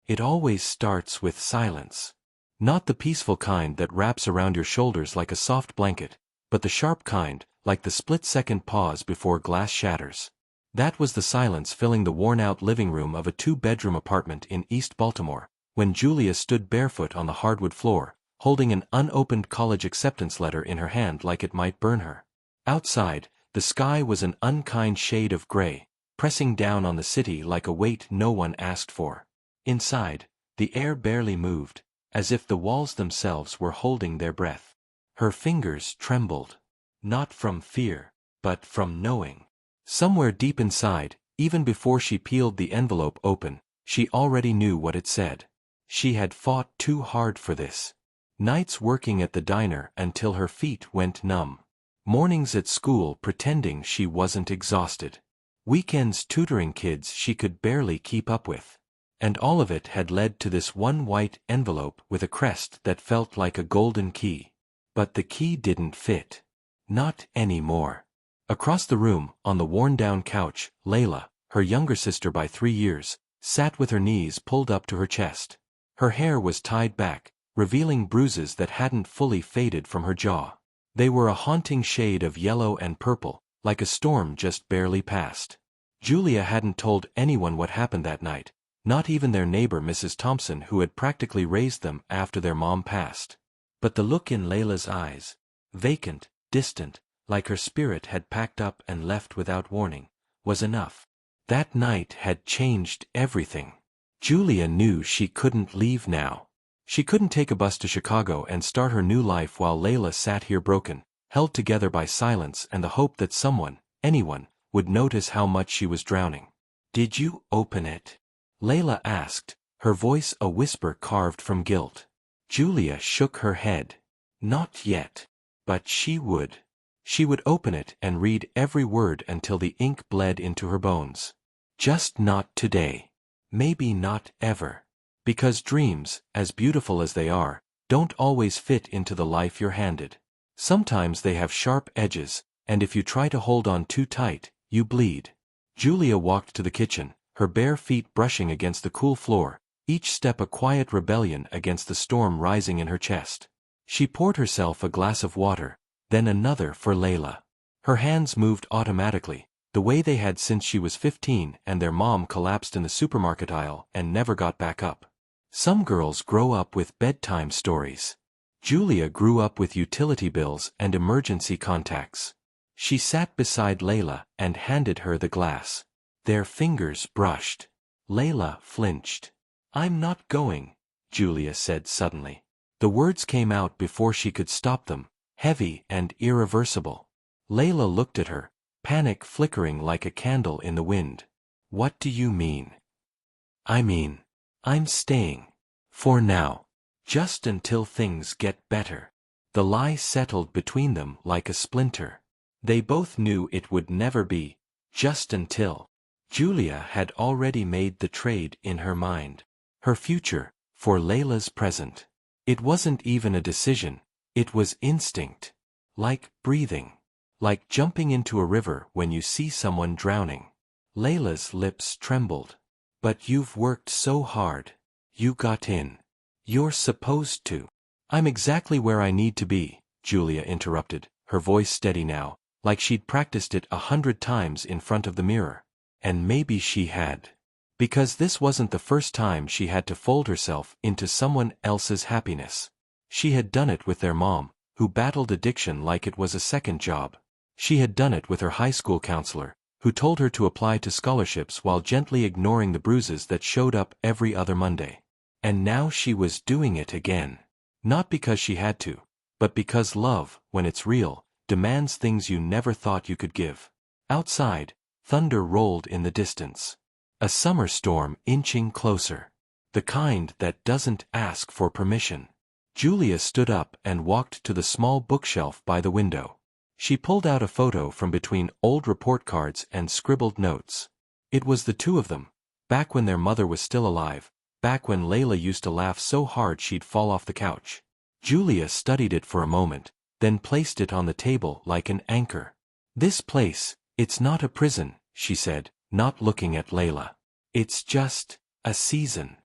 It always starts with silence. Not the peaceful kind that wraps around your shoulders like a soft blanket, but the sharp kind, like the split-second pause before glass shatters. That was the silence filling the worn-out living room of a two-bedroom apartment in East Baltimore, when Julia stood barefoot on the hardwood floor, holding an unopened college acceptance letter in her hand like it might burn her. Outside, the sky was an unkind shade of gray, pressing down on the city like a weight no one asked for. Inside, the air barely moved, as if the walls themselves were holding their breath. Her fingers trembled. Not from fear, but from knowing. Somewhere deep inside, even before she peeled the envelope open, she already knew what it said. She had fought too hard for this. Nights working at the diner until her feet went numb. Mornings at school pretending she wasn't exhausted. Weekends tutoring kids she could barely keep up with. And all of it had led to this one white envelope with a crest that felt like a golden key. But the key didn't fit. Not anymore. Across the room, on the worn-down couch, Layla, her younger sister by 3 years, sat with her knees pulled up to her chest. Her hair was tied back, revealing bruises that hadn't fully faded from her jaw. They were a haunting shade of yellow and purple, like a storm just barely passed. Julia hadn't told anyone what happened that night, not even their neighbor Mrs. Thompson, who had practically raised them after their mom passed. But the look in Layla's eyes, vacant, distant, like her spirit had packed up and left without warning, was enough. That night had changed everything. Julia knew she couldn't leave now. She couldn't take a bus to Chicago and start her new life while Layla sat here broken, held together by silence and the hope that someone, anyone, would notice how much she was drowning. "Did you open it?" Layla asked, her voice a whisper carved from guilt. Julia shook her head. Not yet. But she would. She would open it and read every word until the ink bled into her bones. Just not today. Maybe not ever. Because dreams, as beautiful as they are, don't always fit into the life you're handed. Sometimes they have sharp edges, and if you try to hold on too tight, you bleed. Julia walked to the kitchen, her bare feet brushing against the cool floor, each step a quiet rebellion against the storm rising in her chest. She poured herself a glass of water, then another for Layla. Her hands moved automatically, the way they had since she was 15 and their mom collapsed in the supermarket aisle and never got back up. Some girls grow up with bedtime stories. Julia grew up with utility bills and emergency contacts. She sat beside Layla and handed her the glass. Their fingers brushed. Layla flinched. "I'm not going," Julia said suddenly. The words came out before she could stop them, heavy and irreversible. Layla looked at her, panic flickering like a candle in the wind. "What do you mean?" "I mean, I'm staying. For now. Just until things get better." The lie settled between them like a splinter. They both knew it would never be, just until. Julia had already made the trade in her mind. Her future, for Layla's present. It wasn't even a decision, it was instinct. Like breathing. Like jumping into a river when you see someone drowning. Layla's lips trembled. "But you've worked so hard. You got in. You're supposed to." "I'm exactly where I need to be," Julia interrupted, her voice steady now, like she'd practiced it 100 times in front of the mirror. And maybe she had. Because this wasn't the first time she had to fold herself into someone else's happiness. She had done it with their mom, who battled addiction like it was a second job. She had done it with her high school counselor, who told her to apply to scholarships while gently ignoring the bruises that showed up every other Monday. And now she was doing it again. Not because she had to, but because love, when it's real, demands things you never thought you could give. Outside, thunder rolled in the distance. A summer storm inching closer. The kind that doesn't ask for permission. Julia stood up and walked to the small bookshelf by the window. She pulled out a photo from between old report cards and scribbled notes. It was the two of them, back when their mother was still alive, back when Layla used to laugh so hard she'd fall off the couch. Julia studied it for a moment, then placed it on the table like an anchor. "This place, it's not a prison," she said, not looking at Layla. "It's just a season."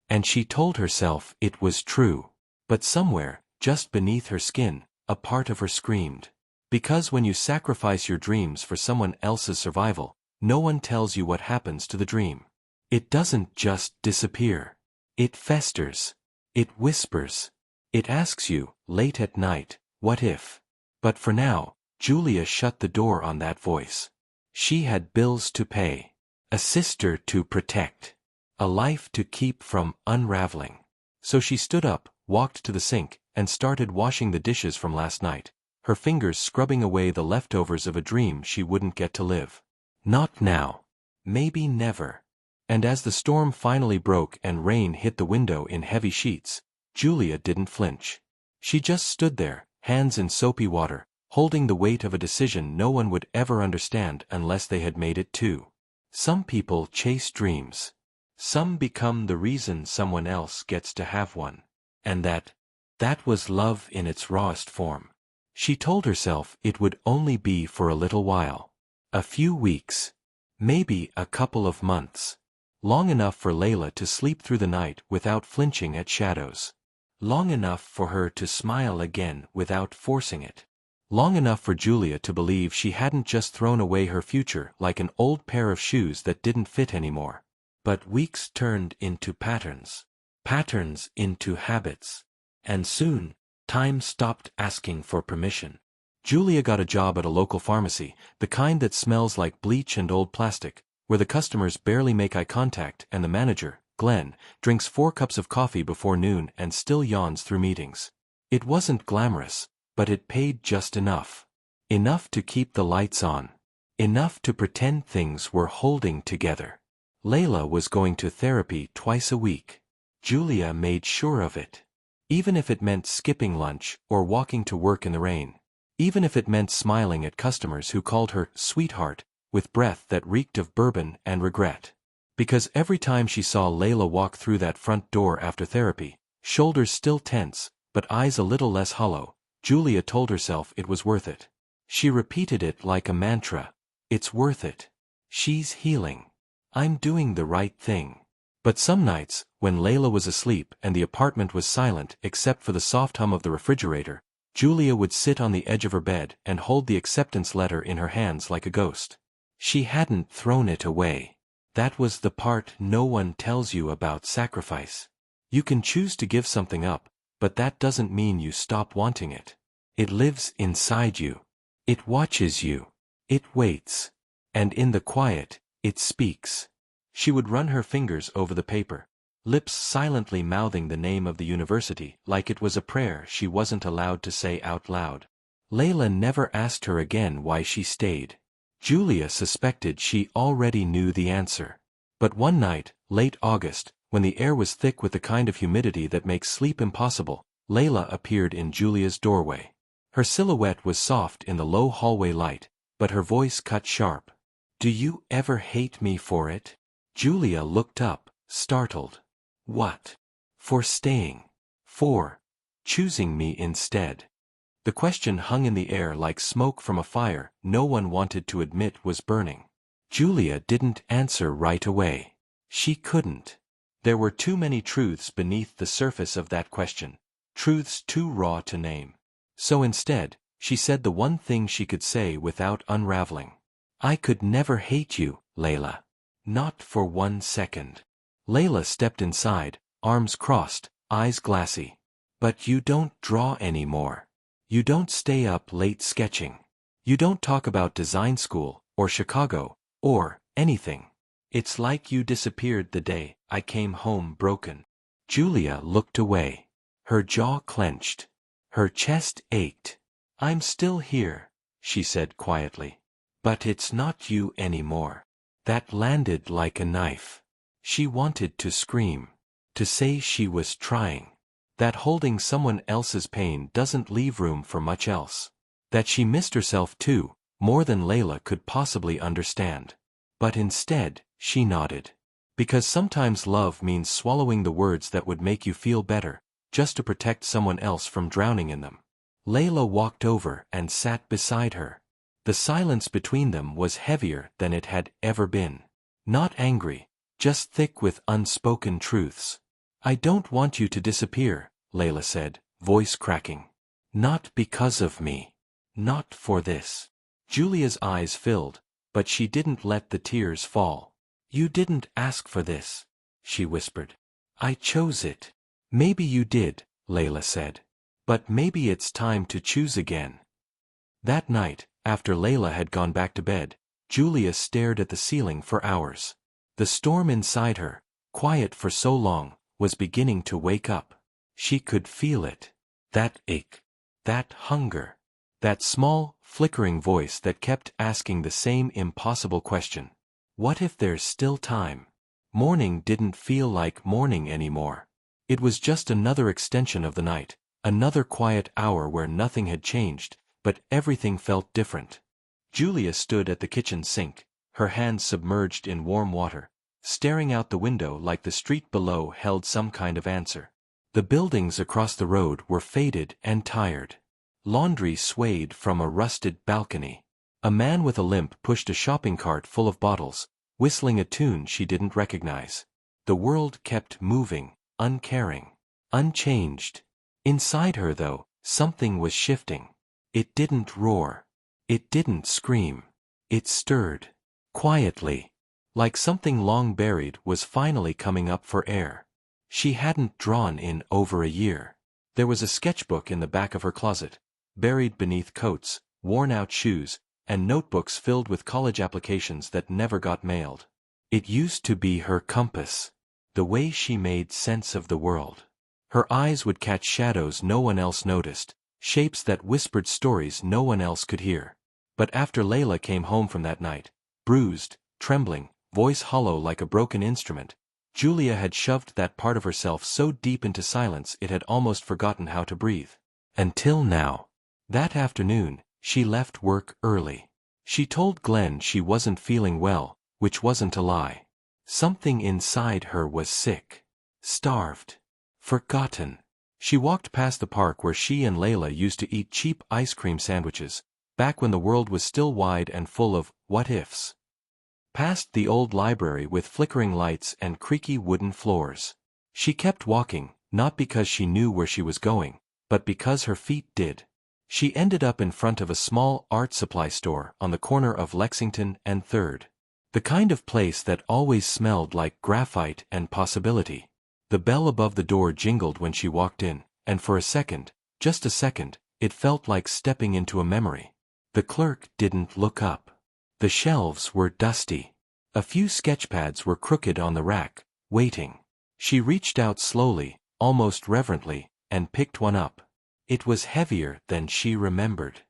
And she told herself it was true. But somewhere, just beneath her skin, a part of her screamed. Because when you sacrifice your dreams for someone else's survival, no one tells you what happens to the dream. It doesn't just disappear. It festers. It whispers. It asks you, late at night, what if? But for now, Julia shut the door on that voice. She had bills to pay. A sister to protect. A life to keep from unraveling. So she stood up, walked to the sink, and started washing the dishes from last night, her fingers scrubbing away the leftovers of a dream she wouldn't get to live. Not now. Maybe never. And as the storm finally broke and rain hit the window in heavy sheets, Julia didn't flinch. She just stood there, hands in soapy water, holding the weight of a decision no one would ever understand unless they had made it too. Some people chase dreams. Some become the reason someone else gets to have one. And that was love in its rawest form. She told herself it would only be for a little while. A few weeks. Maybe a couple of months. Long enough for Layla to sleep through the night without flinching at shadows. Long enough for her to smile again without forcing it. Long enough for Julia to believe she hadn't just thrown away her future like an old pair of shoes that didn't fit anymore. But weeks turned into patterns. Patterns into habits. And soon, time stopped asking for permission. Julia got a job at a local pharmacy, the kind that smells like bleach and old plastic, where the customers barely make eye contact and the manager, Glenn, drinks 4 cups of coffee before noon and still yawns through meetings. It wasn't glamorous, but it paid just enough. Enough to keep the lights on. Enough to pretend things were holding together. Layla was going to therapy twice a week. Julia made sure of it. Even if it meant skipping lunch or walking to work in the rain. Even if it meant smiling at customers who called her sweetheart, with breath that reeked of bourbon and regret. Because every time she saw Layla walk through that front door after therapy, shoulders still tense, but eyes a little less hollow, Julia told herself it was worth it. She repeated it like a mantra. It's worth it. She's healing. I'm doing the right thing. But some nights, when Layla was asleep and the apartment was silent except for the soft hum of the refrigerator, Julia would sit on the edge of her bed and hold the acceptance letter in her hands like a ghost. She hadn't thrown it away. That was the part no one tells you about sacrifice. You can choose to give something up, but that doesn't mean you stop wanting it. It lives inside you. It watches you. It waits. And in the quiet, it speaks. She would run her fingers over the paper, lips silently mouthing the name of the university like it was a prayer she wasn't allowed to say out loud. Layla never asked her again why she stayed. Julia suspected she already knew the answer. But one night, late August, when the air was thick with the kind of humidity that makes sleep impossible, Layla appeared in Julia's doorway. Her silhouette was soft in the low hallway light, but her voice cut sharp. "Do you ever hate me for it?" Julia looked up, startled. "What? For staying? For choosing me instead?" The question hung in the air like smoke from a fire no one wanted to admit was burning. Julia didn't answer right away. She couldn't. There were too many truths beneath the surface of that question, truths too raw to name. So instead, she said the one thing she could say without unraveling. "I could never hate you, Layla. Not for 1 second." Layla stepped inside, arms crossed, eyes glassy. "But you don't draw anymore. You don't stay up late sketching. You don't talk about design school, or Chicago, or anything. It's like you disappeared the day I came home broken." Julia looked away. Her jaw clenched. Her chest ached. "I'm still here," she said quietly. "But it's not you anymore." That landed like a knife. She wanted to scream. To say she was trying. That holding someone else's pain doesn't leave room for much else. That she missed herself too, more than Layla could possibly understand. But instead, she nodded. Because sometimes love means swallowing the words that would make you feel better, just to protect someone else from drowning in them. Layla walked over and sat beside her. The silence between them was heavier than it had ever been. Not angry, just thick with unspoken truths. I don't want you to disappear, Layla said, voice cracking. Not because of me. Not for this. Julia's eyes filled, but she didn't let the tears fall. You didn't ask for this, she whispered. I chose it. Maybe you did, Layla said. But maybe it's time to choose again. That night, after Layla had gone back to bed, Julia stared at the ceiling for hours. The storm inside her, quiet for so long, was beginning to wake up. She could feel it. That ache. That hunger. That small, flickering voice that kept asking the same impossible question. What if there's still time? Morning didn't feel like morning anymore. It was just another extension of the night, another quiet hour where nothing had changed, but everything felt different. Julia stood at the kitchen sink, her hands submerged in warm water, staring out the window like the street below held some kind of answer. The buildings across the road were faded and tired. Laundry swayed from a rusted balcony. A man with a limp pushed a shopping cart full of bottles, whistling a tune she didn't recognize. The world kept moving, uncaring, unchanged. Inside her, though, something was shifting. It didn't roar. It didn't scream. It stirred. Quietly. Like something long buried was finally coming up for air. She hadn't drawn in over a year. There was a sketchbook in the back of her closet, buried beneath coats, worn-out shoes, and notebooks filled with college applications that never got mailed. It used to be her compass. The way she made sense of the world. Her eyes would catch shadows no one else noticed, shapes that whispered stories no one else could hear. But after Layla came home from that night, bruised, trembling, voice hollow like a broken instrument, Julia had shoved that part of herself so deep into silence it had almost forgotten how to breathe. Until now. That afternoon, she left work early. She told Glenn she wasn't feeling well, which wasn't a lie. Something inside her was sick. Starved. Forgotten. She walked past the park where she and Layla used to eat cheap ice cream sandwiches, back when the world was still wide and full of what-ifs. Past the old library with flickering lights and creaky wooden floors. She kept walking, not because she knew where she was going, but because her feet did. She ended up in front of a small art supply store on the corner of Lexington and 3rd. The kind of place that always smelled like graphite and possibility. The bell above the door jingled when she walked in, and for a second, just a second, it felt like stepping into a memory. The clerk didn't look up. The shelves were dusty. A few sketchpads were crooked on the rack, waiting. She reached out slowly, almost reverently, and picked one up. It was heavier than she remembered.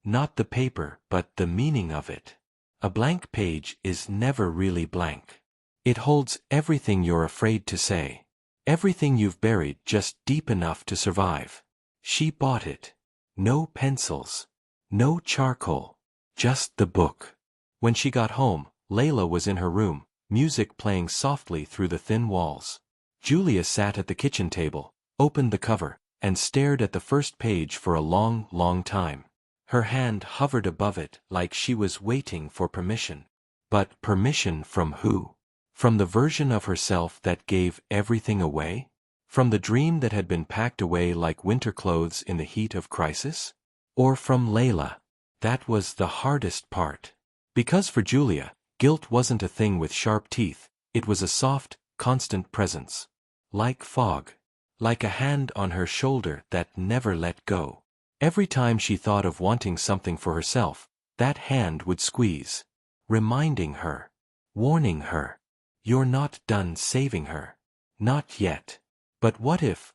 Not the paper, but the meaning of it. A blank page is never really blank. It holds everything you're afraid to say. Everything you've buried just deep enough to survive. She bought it. No pencils. No charcoal. Just the book. When she got home, Layla was in her room, music playing softly through the thin walls. Julia sat at the kitchen table, opened the cover, and stared at the first page for a long, long time. Her hand hovered above it like she was waiting for permission. But permission from who? From the version of herself that gave everything away? From the dream that had been packed away like winter clothes in the heat of crisis? Or from Layla? That was the hardest part. Because for Julia, guilt wasn't a thing with sharp teeth, it was a soft, constant presence. Like fog. Like a hand on her shoulder that never let go. Every time she thought of wanting something for herself, that hand would squeeze. Reminding her. Warning her. You're not done saving her. Not yet. But what if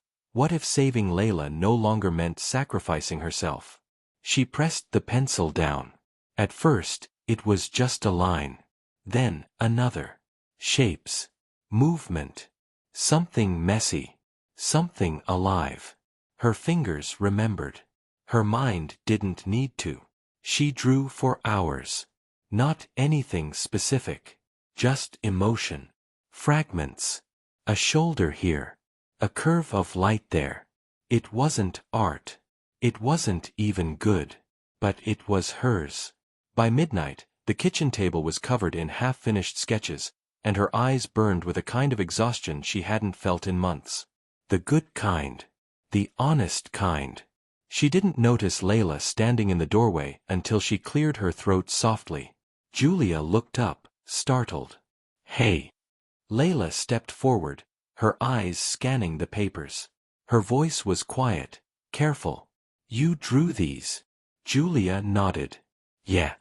saving Layla no longer meant sacrificing herself? She pressed the pencil down. At first, it was just a line. Then, another. Shapes. Movement. Something messy. Something alive. Her fingers remembered. Her mind didn't need to. She drew for hours. Not anything specific. Just emotion. Fragments. A shoulder here. A curve of light there. It wasn't art. It wasn't even good. But it was hers. By midnight, the kitchen table was covered in half-finished sketches, and her eyes burned with a kind of exhaustion she hadn't felt in months. The good kind. The honest kind. She didn't notice Layla standing in the doorway until she cleared her throat softly. Julia looked up, startled. "Hey." Layla stepped forward, her eyes scanning the papers. Her voice was quiet, careful. "You drew these?" Julia nodded. "Yeah.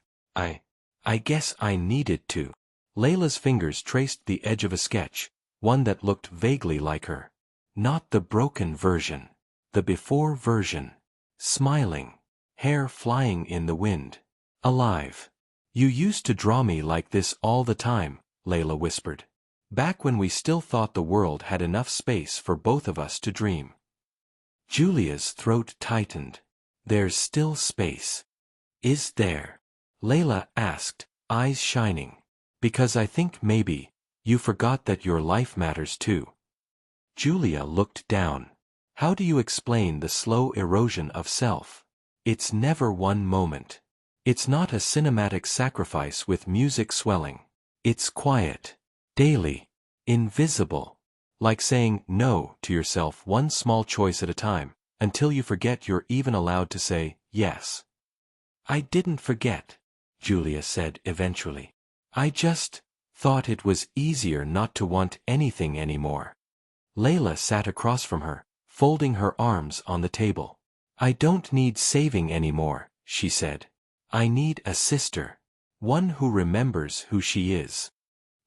I guess I needed to." Layla's fingers traced the edge of a sketch, one that looked vaguely like her. Not the broken version. The before version. Smiling. Hair flying in the wind. Alive. "You used to draw me like this all the time," Layla whispered. "Back when we still thought the world had enough space for both of us to dream." Julia's throat tightened. "There's still space." "Is there?" Layla asked, eyes shining. "Because I think maybe you forgot that your life matters too." Julia looked down. "How do you explain the slow erosion of self? It's never one moment. It's not a cinematic sacrifice with music swelling. It's quiet. Daily. Invisible. Like saying no to yourself one small choice at a time, until you forget you're even allowed to say yes." "I didn't forget," Julia said eventually. "I just thought it was easier not to want anything anymore." Layla sat across from her, folding her arms on the table. "I don't need saving anymore," she said. "I need a sister. One who remembers who she is."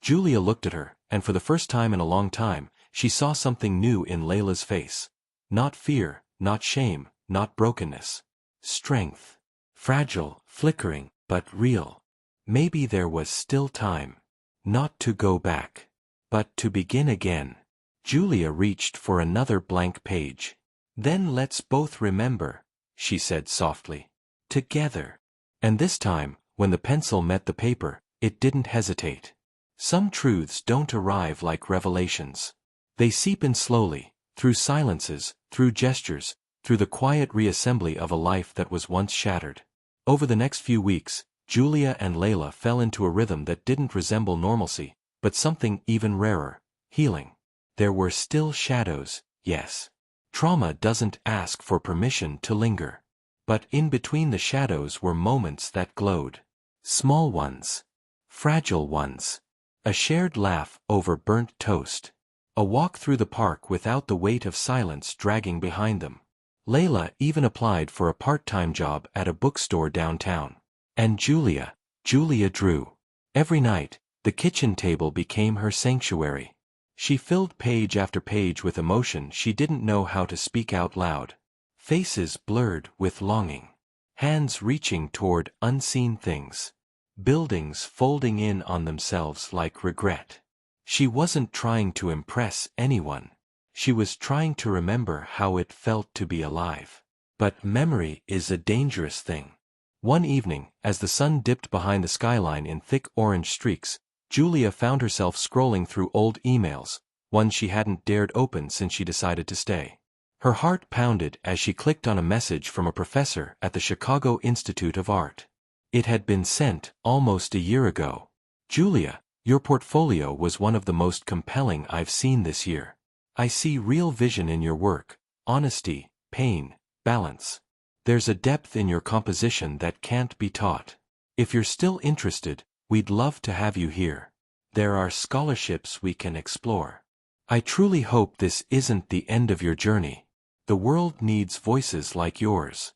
Julia looked at her, and for the first time in a long time, she saw something new in Layla's face. Not fear, not shame, not brokenness. Strength. Fragile, flickering, but real. Maybe there was still time. Not to go back, but to begin again. Julia reached for another blank page. "Then let's both remember," she said softly. "Together." And this time, when the pencil met the paper, it didn't hesitate. Some truths don't arrive like revelations. They seep in slowly, through silences, through gestures, through the quiet reassembly of a life that was once shattered. Over the next few weeks, Julia and Layla fell into a rhythm that didn't resemble normalcy, but something even rarer: healing. There were still shadows, yes. Trauma doesn't ask for permission to linger. But in between the shadows were moments that glowed. Small ones. Fragile ones. A shared laugh over burnt toast. A walk through the park without the weight of silence dragging behind them. Layla even applied for a part-time job at a bookstore downtown. And Julia drew. Every night, the kitchen table became her sanctuary. She filled page after page with emotion she didn't know how to speak out loud. Faces blurred with longing. Hands reaching toward unseen things. Buildings folding in on themselves like regret. She wasn't trying to impress anyone. She was trying to remember how it felt to be alive. But memory is a dangerous thing. One evening, as the sun dipped behind the skyline in thick orange streaks, Julia found herself scrolling through old emails, ones she hadn't dared open since she decided to stay. Her heart pounded as she clicked on a message from a professor at the Chicago Institute of Art. It had been sent almost a year ago. "Julia, your portfolio was one of the most compelling I've seen this year. I see real vision in your work, honesty, pain, balance. There's a depth in your composition that can't be taught. If you're still interested, we'd love to have you here. There are scholarships we can explore. I truly hope this isn't the end of your journey. The world needs voices like yours."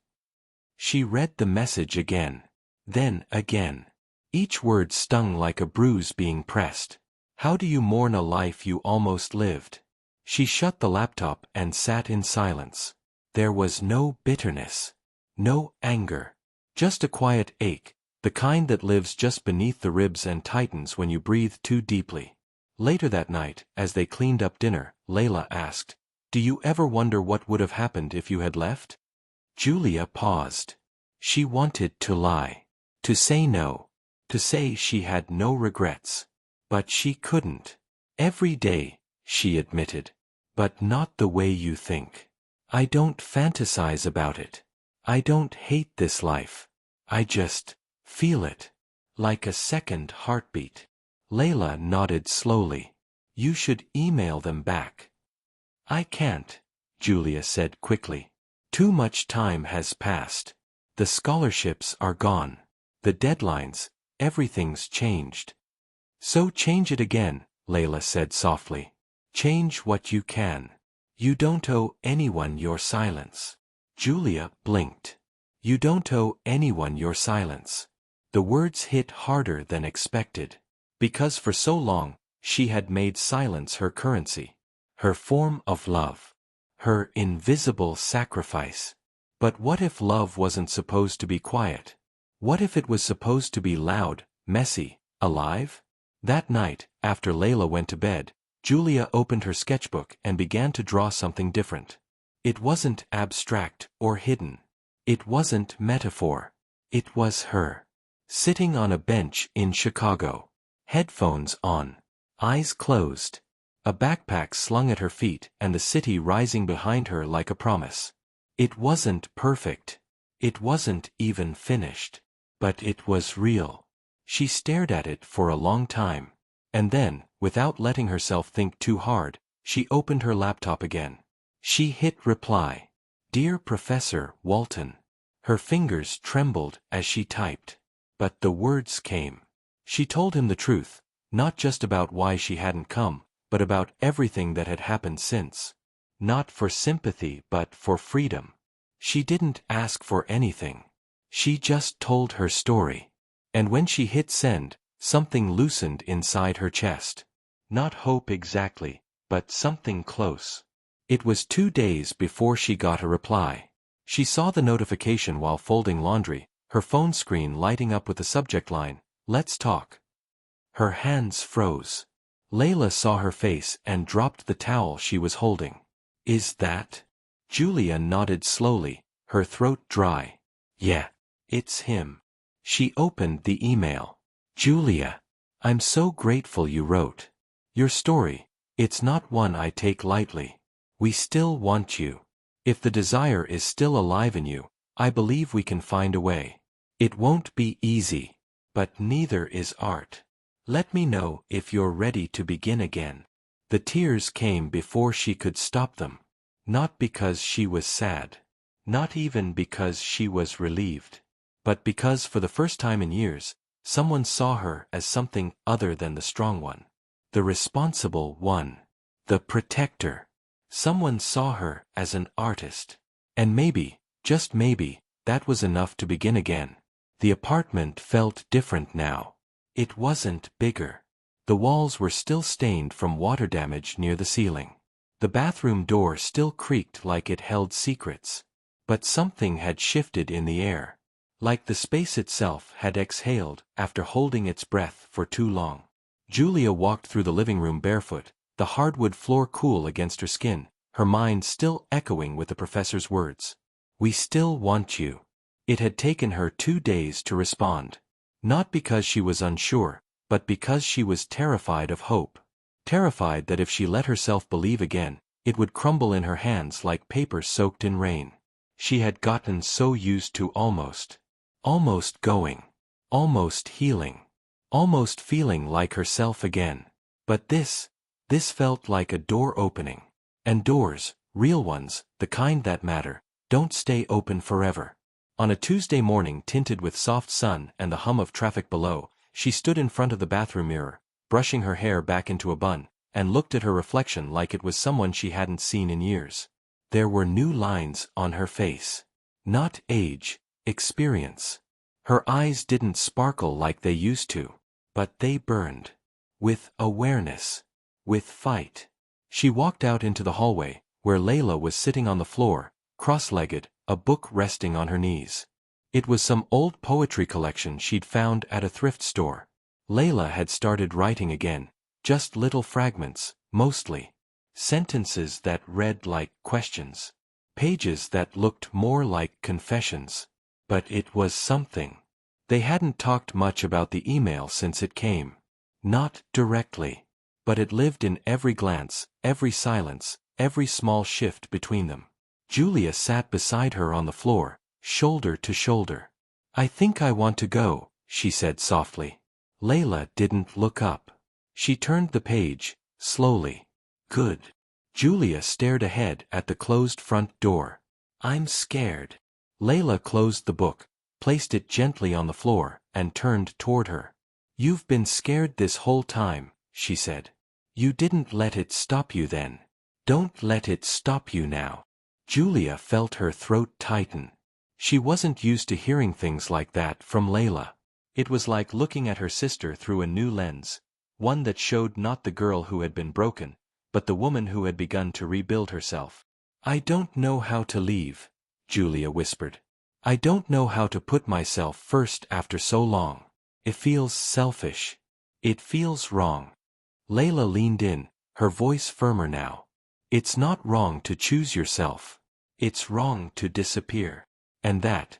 She read the message again. Then again. Each word stung like a bruise being pressed. How do you mourn a life you almost lived? She shut the laptop and sat in silence. There was no bitterness. No anger. Just a quiet ache, the kind that lives just beneath the ribs and tightens when you breathe too deeply. Later that night, as they cleaned up dinner, Layla asked, "Do you ever wonder what would have happened if you had left?" Julia paused. She wanted to lie. To say no. To say she had no regrets. But she couldn't. "Every day," she admitted. "But not the way you think. I don't fantasize about it. I don't hate this life. I just feel it. Like a second heartbeat." Layla nodded slowly. "You should email them back." I can't, Julia said quickly. Too much time has passed. The scholarships are gone. The deadlines, everything's changed. So change it again, Layla said softly. Change what you can. You don't owe anyone your silence. Julia blinked. You don't owe anyone your silence. The words hit harder than expected. Because for so long, she had made silence her currency. Her form of love. Her invisible sacrifice. But what if love wasn't supposed to be quiet? What if it was supposed to be loud, messy, alive? That night, after Layla went to bed, Julia opened her sketchbook and began to draw something different. It wasn't abstract or hidden. It wasn't metaphor. It was her. Sitting on a bench in Chicago. Headphones on. Eyes closed. A backpack slung at her feet and the city rising behind her like a promise. It wasn't perfect. It wasn't even finished. But it was real. She stared at it for a long time. And then, without letting herself think too hard, she opened her laptop again. She hit reply. Dear Professor Walton. Her fingers trembled as she typed. But the words came. She told him the truth, not just about why she hadn't come, but about everything that had happened since. Not for sympathy but for freedom. She didn't ask for anything. She just told her story. And when she hit send, something loosened inside her chest. Not hope exactly, but something close. It was 2 days before she got a reply. She saw the notification while folding laundry, her phone screen lighting up with the subject line, "Let's talk." Her hands froze. Layla saw her face and dropped the towel she was holding. Is that? Julia nodded slowly, her throat dry. Yeah, it's him. She opened the email. Julia, I'm so grateful you wrote. Your story, it's not one I take lightly. We still want you. If the desire is still alive in you, I believe we can find a way. It won't be easy, but neither is art. Let me know if you're ready to begin again. The tears came before she could stop them. Not because she was sad. Not even because she was relieved. But because for the first time in years, someone saw her as something other than the strong one. The responsible one. The protector. Someone saw her as an artist. And maybe, just maybe, that was enough to begin again. The apartment felt different now. It wasn't bigger. The walls were still stained from water damage near the ceiling. The bathroom door still creaked like it held secrets. But something had shifted in the air. Like the space itself had exhaled after holding its breath for too long. Julia walked through the living room barefoot, the hardwood floor cool against her skin, her mind still echoing with the professor's words. We still want you. It had taken her 2 days to respond. Not because she was unsure, but because she was terrified of hope. Terrified that if she let herself believe again, it would crumble in her hands like paper soaked in rain. She had gotten so used to almost going, almost healing, almost feeling like herself again. But this felt like a door opening. And doors, real ones, the kind that matter, don't stay open forever. On a Tuesday morning tinted with soft sun and the hum of traffic below, she stood in front of the bathroom mirror, brushing her hair back into a bun, and looked at her reflection like it was someone she hadn't seen in years. There were new lines on her face. Not age, experience. Her eyes didn't sparkle like they used to, but they burned. With awareness. With fight. She walked out into the hallway, where Layla was sitting on the floor, cross-legged, a book resting on her knees. It was some old poetry collection she'd found at a thrift store. Layla had started writing again, just little fragments, mostly. Sentences that read like questions. Pages that looked more like confessions. But it was something. They hadn't talked much about the email since it came. Not directly. But it lived in every glance, every silence, every small shift between them. Julia sat beside her on the floor, shoulder to shoulder. I think I want to go, she said softly. Layla didn't look up. She turned the page, slowly. Good. Julia stared ahead at the closed front door. I'm scared. Layla closed the book, placed it gently on the floor, and turned toward her. You've been scared this whole time, she said. You didn't let it stop you then. Don't let it stop you now. Julia felt her throat tighten. She wasn't used to hearing things like that from Layla. It was like looking at her sister through a new lens, one that showed not the girl who had been broken, but the woman who had begun to rebuild herself. I don't know how to leave, Julia whispered. I don't know how to put myself first after so long. It feels selfish. It feels wrong. Layla leaned in, her voice firmer now. It's not wrong to choose yourself. It's wrong to disappear. And that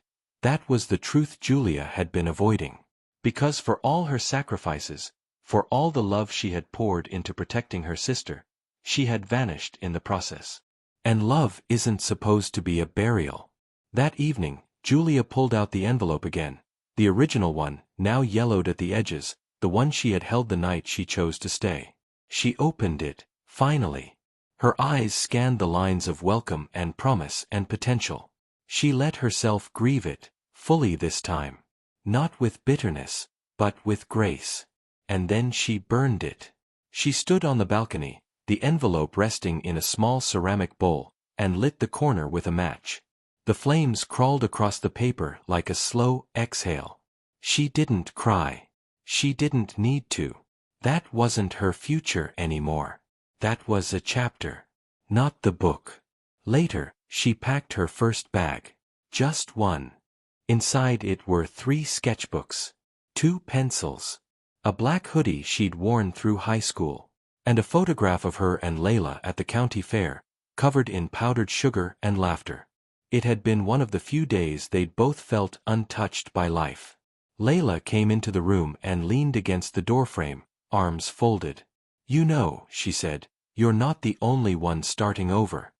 was the truth Julia had been avoiding. Because for all her sacrifices, for all the love she had poured into protecting her sister, she had vanished in the process. And love isn't supposed to be a burial. That evening, Julia pulled out the envelope again, the original one, now yellowed at the edges, the one she had held the night she chose to stay. She opened it, finally. Her eyes scanned the lines of welcome and promise and potential. She let herself grieve it, fully this time. Not with bitterness, but with grace. And then she burned it. She stood on the balcony, the envelope resting in a small ceramic bowl, and lit the corner with a match. The flames crawled across the paper like a slow exhale. She didn't cry. She didn't need to. That wasn't her future anymore. That was a chapter. Not the book. Later, she packed her first bag. Just one. Inside it were 3 sketchbooks, 2 pencils, a black hoodie she'd worn through high school, and a photograph of her and Layla at the county fair, covered in powdered sugar and laughter. It had been one of the few days they'd both felt untouched by life. Layla came into the room and leaned against the doorframe, arms folded. You know, she said, you're not the only one starting over.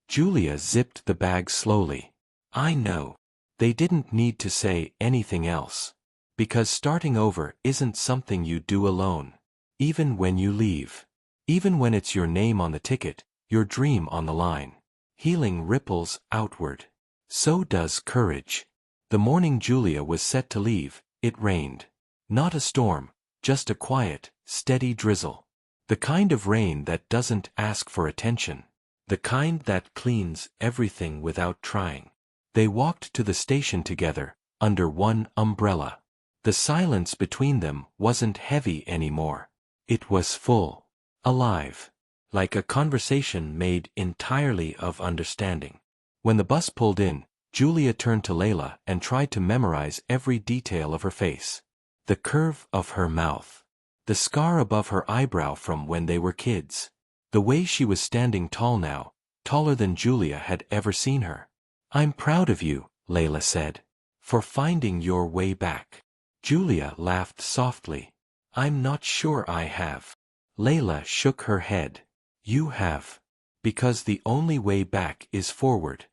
Julia zipped the bag slowly. I know. They didn't need to say anything else. Because starting over isn't something you do alone. Even when you leave. Even when it's your name on the ticket, your dream on the line. Healing ripples outward. So does courage. The morning Julia was set to leave, it rained. Not a storm, just a quiet, steady drizzle. The kind of rain that doesn't ask for attention. The kind that cleans everything without trying. They walked to the station together, under one umbrella. The silence between them wasn't heavy anymore. It was full. Alive. Like a conversation made entirely of understanding. When the bus pulled in, Julia turned to Layla and tried to memorize every detail of her face. The curve of her mouth. The scar above her eyebrow from when they were kids. The way she was standing tall now, taller than Julia had ever seen her. I'm proud of you, Layla said, for finding your way back. Julia laughed softly. I'm not sure I have. Layla shook her head. You have. Because the only way back is forward.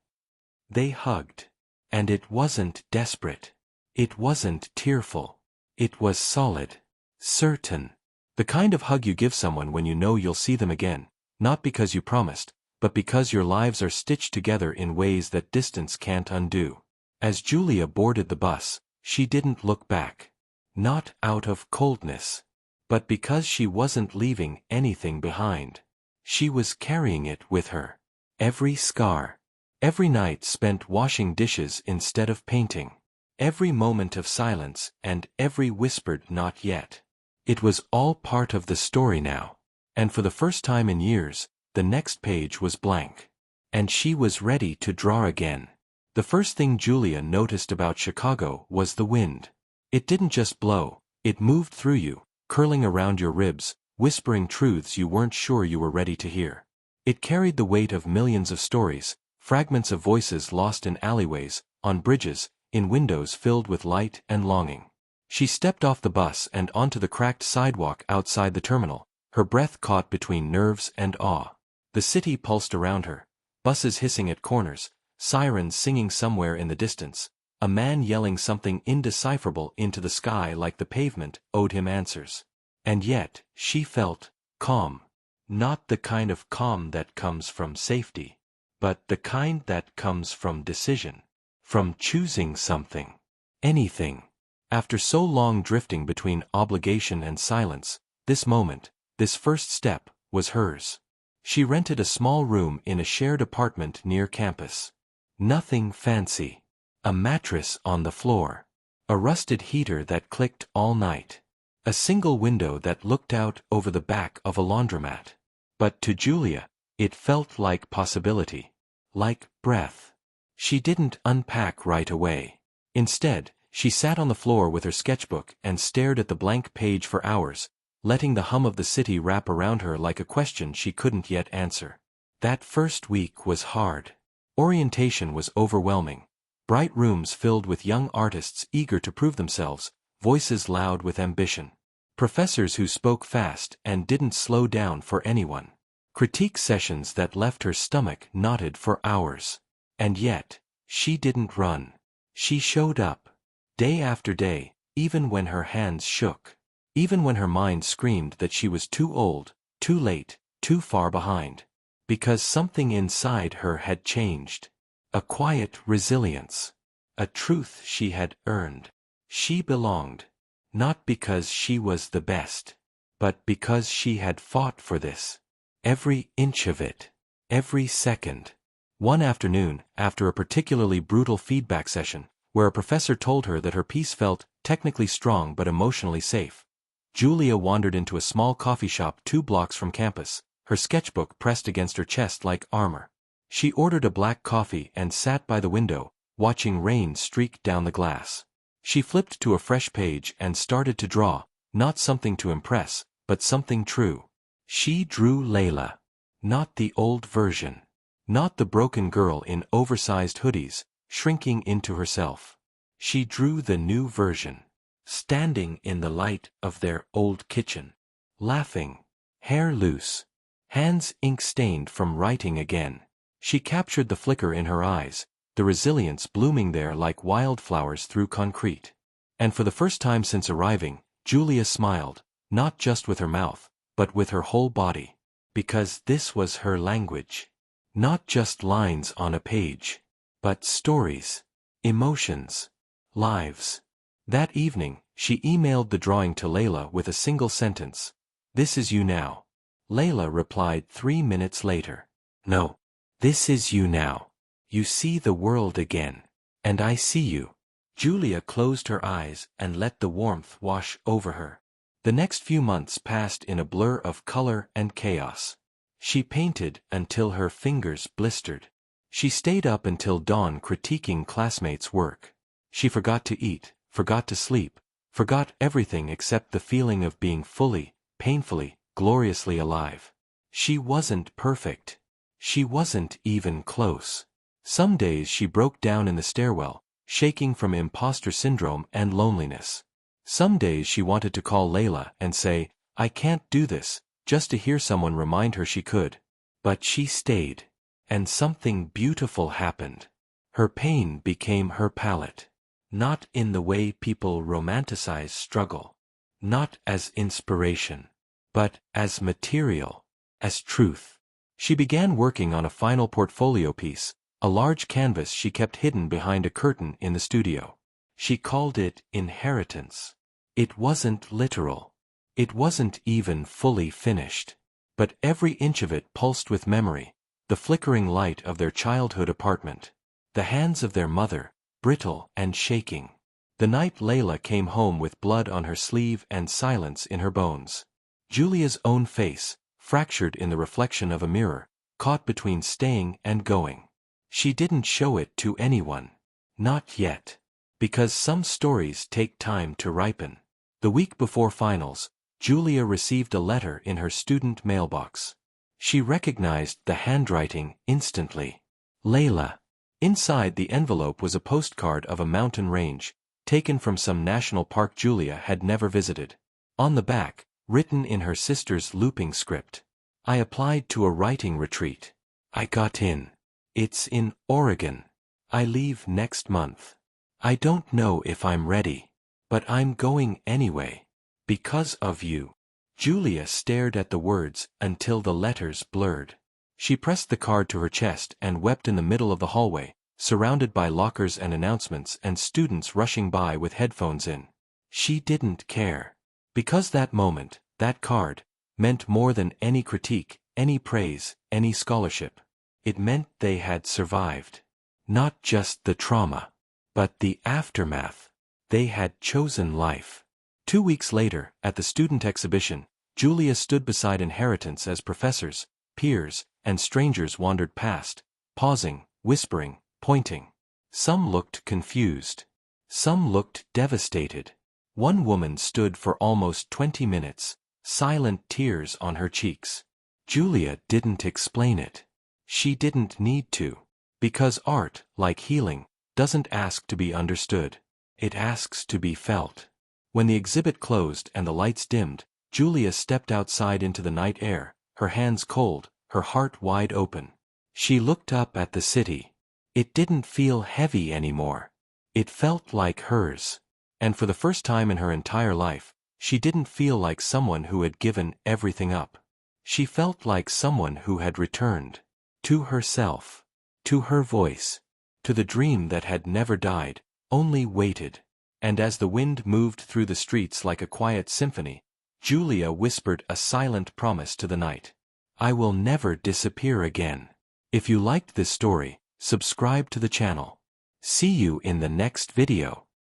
They hugged. And it wasn't desperate. It wasn't tearful. It was solid. Certain. The kind of hug you give someone when you know you'll see them again, not because you promised, but because your lives are stitched together in ways that distance can't undo. As Julia boarded the bus, she didn't look back. Not out of coldness. But because she wasn't leaving anything behind. She was carrying it with her. Every scar. Every night spent washing dishes instead of painting. Every moment of silence and every whispered not yet. It was all part of the story now. And for the first time in years, the next page was blank. And she was ready to draw again. The first thing Julia noticed about Chicago was the wind. It didn't just blow, it moved through you, curling around your ribs, whispering truths you weren't sure you were ready to hear. It carried the weight of millions of stories, fragments of voices lost in alleyways, on bridges, in windows filled with light and longing. She stepped off the bus and onto the cracked sidewalk outside the terminal, her breath caught between nerves and awe. The city pulsed around her, buses hissing at corners, sirens singing somewhere in the distance, a man yelling something indecipherable into the sky like the pavement owed him answers. And yet, she felt calm. Not the kind of calm that comes from safety, but the kind that comes from decision. From choosing something. Anything. After so long drifting between obligation and silence, this moment, this first step, was hers. She rented a small room in a shared apartment near campus. Nothing fancy. A mattress on the floor. A rusted heater that clicked all night. A single window that looked out over the back of a laundromat. But to Julia, it felt like possibility. Like breath. She didn't unpack right away. Instead, she sat on the floor with her sketchbook and stared at the blank page for hours, letting the hum of the city wrap around her like a question she couldn't yet answer. That first week was hard. Orientation was overwhelming. Bright rooms filled with young artists eager to prove themselves, voices loud with ambition. Professors who spoke fast and didn't slow down for anyone. Critique sessions that left her stomach knotted for hours. And yet, she didn't run. She showed up. Day after day, even when her hands shook. Even when her mind screamed that she was too old, too late, too far behind. Because something inside her had changed. A quiet resilience. A truth she had earned. She belonged. Not because she was the best, but because she had fought for this. Every inch of it. Every second. One afternoon, after a particularly brutal feedback session, where a professor told her that her piece felt technically strong but emotionally safe, Julia wandered into a small coffee shop 2 blocks from campus, her sketchbook pressed against her chest like armor. She ordered a black coffee and sat by the window, watching rain streak down the glass. She flipped to a fresh page and started to draw, not something to impress, but something true. She drew Layla. Not the old version. Not the broken girl in oversized hoodies, shrinking into herself. She drew the new version. Standing in the light of their old kitchen. Laughing. Hair loose. Hands ink-stained from writing again. She captured the flicker in her eyes, the resilience blooming there like wildflowers through concrete. And for the first time since arriving, Julia smiled, not just with her mouth, but with her whole body. Because this was her language. Not just lines on a page, but stories, emotions, lives. That evening, she emailed the drawing to Layla with a single sentence. "This is you now." Layla replied 3 minutes later. "No. This is you now. You see the world again. And I see you." Julia closed her eyes and let the warmth wash over her. The next few months passed in a blur of color and chaos. She painted until her fingers blistered. She stayed up until dawn critiquing classmates' work. She forgot to eat, forgot to sleep, forgot everything except the feeling of being fully, painfully, gloriously alive. She wasn't perfect. She wasn't even close. Some days she broke down in the stairwell, shaking from imposter syndrome and loneliness. Some days she wanted to call Layla and say, "I can't do this," just to hear someone remind her she could. But she stayed. And something beautiful happened. Her pain became her palette. Not in the way people romanticize struggle. Not as inspiration. But as material. As truth. She began working on a final portfolio piece, a large canvas she kept hidden behind a curtain in the studio. She called it Inheritance. It wasn't literal. It wasn't even fully finished. But every inch of it pulsed with memory, the flickering light of their childhood apartment. The hands of their mother, brittle and shaking. The night Layla came home with blood on her sleeve and silence in her bones. Julia's own face, fractured in the reflection of a mirror, caught between staying and going. She didn't show it to anyone. Not yet. Because some stories take time to ripen. The week before finals, Julia received a letter in her student mailbox. She recognized the handwriting instantly. Layla. Inside the envelope was a postcard of a mountain range, taken from some national park Julia had never visited. On the back, written in her sister's looping script, "I applied to a writing retreat. I got in. It's in Oregon. I leave next month. I don't know if I'm ready. But I'm going anyway. Because of you. Julia stared at the words until the letters blurred. She pressed the card to her chest and wept in the middle of the hallway, surrounded by lockers and announcements and students rushing by with headphones in. She didn't care. Because that moment, that card, meant more than any critique, any praise, any scholarship. It meant they had survived. Not just the trauma, but the aftermath. They had chosen life. 2 weeks later, at the student exhibition, Julia stood beside Inheritance as professors, peers, and strangers wandered past, pausing, whispering, pointing. Some looked confused. Some looked devastated. One woman stood for almost 20 minutes, silent tears on her cheeks. Julia didn't explain it. She didn't need to. Because art, like healing, doesn't ask to be understood. It asks to be felt. When the exhibit closed and the lights dimmed, Julia stepped outside into the night air, her hands cold, her heart wide open. She looked up at the city. It didn't feel heavy anymore. It felt like hers. And for the first time in her entire life, she didn't feel like someone who had given everything up. She felt like someone who had returned. To herself. To her voice. To the dream that had never died, only waited. And as the wind moved through the streets like a quiet symphony, Julia whispered a silent promise to the night. I will never disappear again. If you liked this story, subscribe to the channel. See you in the next video.